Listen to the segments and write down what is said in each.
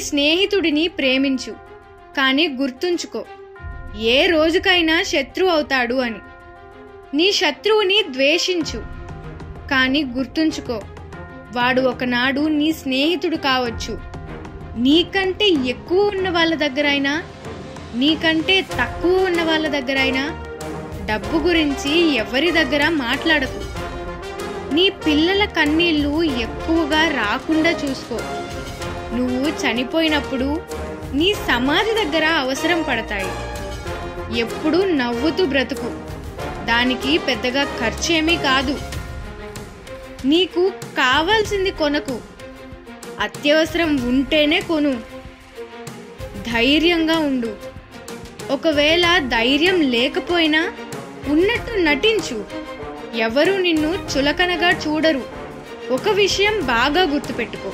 స్నేహితుడిని ప్రేమించు, కానీ గుర్తుంచుకో, ఏ రోజుకైనా శత్రువు అవుతాడు అని. నీ శత్రువుని ద్వేషించు, కానీ గుర్తుంచుకో, వాడు ఒకనాడు నీ స్నేహితుడు కావచ్చు. నీకంటే ఎక్కువ ఉన్న వాళ్ళ దగ్గరైనా, నీకంటే తక్కువ ఉన్న వాళ్ళ దగ్గరైనా డబ్బు గురించి ఎవరి దగ్గర మాట్లాడకు. నీ పిల్లల కన్నీళ్లు ఎక్కువగా రాకుండా చూసుకో. నువ్వు చనిపోయినప్పుడు నీ సమాధి దగ్గర అవసరం పడతాయి. ఎప్పుడూ నవ్వుతూ బ్రతుకు, దానికి పెద్దగా ఖర్చేమీ కాదు. నీకు కావాల్సింది కొనకు, అత్యవసరం ఉంటేనే కొను. ధైర్యంగా ఉండు. ఒకవేళ ధైర్యం లేకపోయినా ఉన్నట్టు నటించు. ఎవరు నిన్ను చులకనగా చూడరు. ఒక విషయం బాగా గుర్తుపెట్టుకో,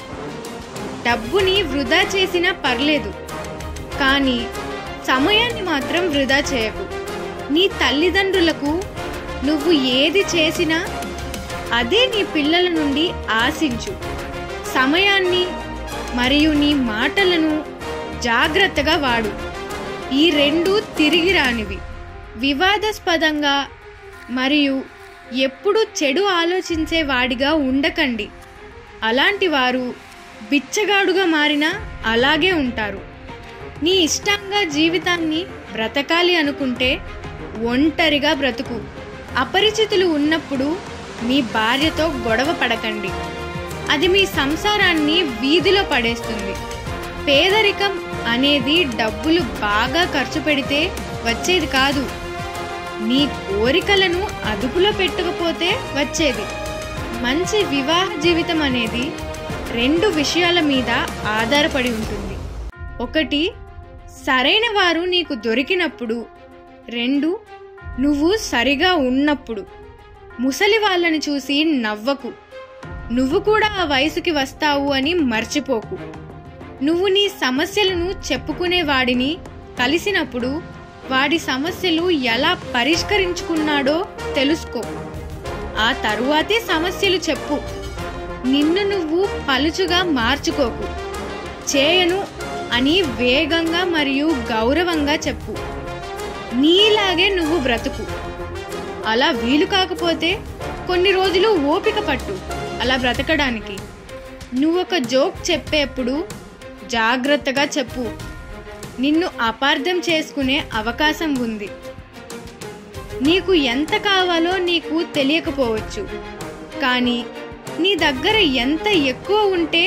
డబ్బుని వృధా చేసినా పర్లేదు, కానీ సమయాన్ని మాత్రం వృధా చేయకు. నీ తల్లిదండ్రులకు నువ్వు ఏది చేసినా అదే నీ పిల్లల నుండి ఆశించు. సమయాన్ని మరియు నీ మాటలను జాగ్రత్తగా వాడు. ఈ రెండు తిరిగి రానివి. వివాదాస్పదంగా మరియు ఎప్పుడు చెడు ఆలోచించే వాడిగా ఉండకండి. అలాంటి వారు బిచ్చగాడుగా మారినా అలాగే ఉంటారు. నీ ఇష్టంగా జీవితాన్ని బ్రతకాలి అనుకుంటే ఒంటరిగా బ్రతుకు. అపరిచితులు ఉన్నప్పుడు మీ భార్యతో గొడవ పడకండి, అది మీ సంసారాన్ని వీధిలో పడేస్తుంది. పేదరికం అనేది డబ్బులు బాగా ఖర్చు పెడితే వచ్చేది కాదు, నీ కోరికలను అదుపులో పెట్టకపోతే వచ్చేది. మంచి వివాహ జీవితం అనేది 2 విషయాల మీద ఆధారపడి ఉంటుంది. 1, సరైన వారు నీకు దొరికినప్పుడు. 2, నువ్వు సరిగా ఉన్నప్పుడు. ముసలి వాళ్ళని చూసి నవ్వకు. నువ్వు కూడా ఆ వయసుకి వస్తావు అని మర్చిపోకు. నువ్వు నీ సమస్యలను చెప్పుకునే వాడిని కలిసినప్పుడు వాడి సమస్యలు ఎలా పరిష్కరించుకున్నాడో తెలుసుకో. ఆ తరువాతే సమస్యలు చెప్పు. నిన్ను నువ్వు పలుచుగా మార్చుకోకు. చేయను అని వేగంగా మరియు గౌరవంగా చెప్పు. నీలాగే నువ్వు బ్రతుకు. అలా వీలు కాకపోతే కొన్ని రోజులు ఓపిక పట్టు అలా బ్రతకడానికి. నువ్వొక జోక్ చెప్పేప్పుడు జాగ్రత్తగా చెప్పు. నిన్ను అపార్థం చేసుకునే అవకాశం ఉంది. నీకు ఎంత కావాలో నీకు తెలియకపోవచ్చు, కానీ నీ దగ్గర ఎంత ఎక్కువ ఉంటే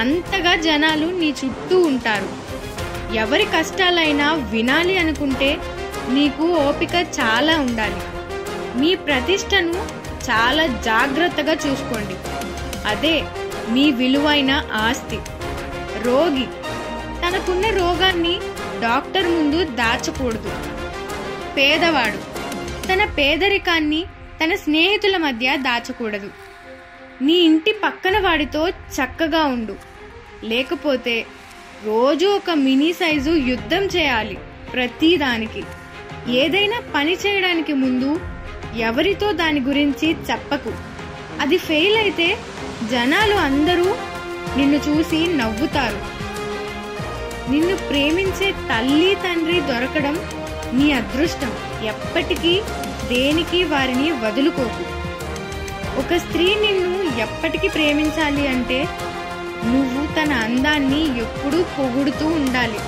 అంతగా జనాలు నీ చుట్టూ ఉంటారు. ఎవరి కష్టాలైనా వినాలి అనుకుంటే నీకు ఓపిక చాలా ఉండాలి. మీ ప్రతిష్టను చాలా జాగ్రత్తగా చూసుకోండి, అదే మీ విలువైన ఆస్తి. రోగి తనకున్న రోగాన్ని డాక్టర్ ముందు దాచకూడదు. పేదవాడు తన పేదరికాన్ని తన స్నేహితుల మధ్య దాచకూడదు. నీ ఇంటి పక్కన వాడితో చక్కగా ఉండు, లేకపోతే రోజు ఒక మినీ సైజు యుద్ధం చేయాలి ప్రతిదానికి. ఏదైనా పని చేయడానికి ముందు ఎవరితో దాని గురించి చెప్పకు. అది ఫెయిల్ అయితే జనాలు అందరూ నిన్ను చూసి నవ్వుతారు. నిన్ను ప్రేమించే తల్లి తండ్రి దొరకడం నీ అదృష్టం. ఎప్పటికీ దేనికి వారిని వదులుకోకు. ఒక స్త్రీ నిన్ను ఎప్పటికీ ప్రేమించాలి అంటే నువ్వు తన అందాన్ని ఎప్పుడూ పొగుడుతూ ఉండాలి.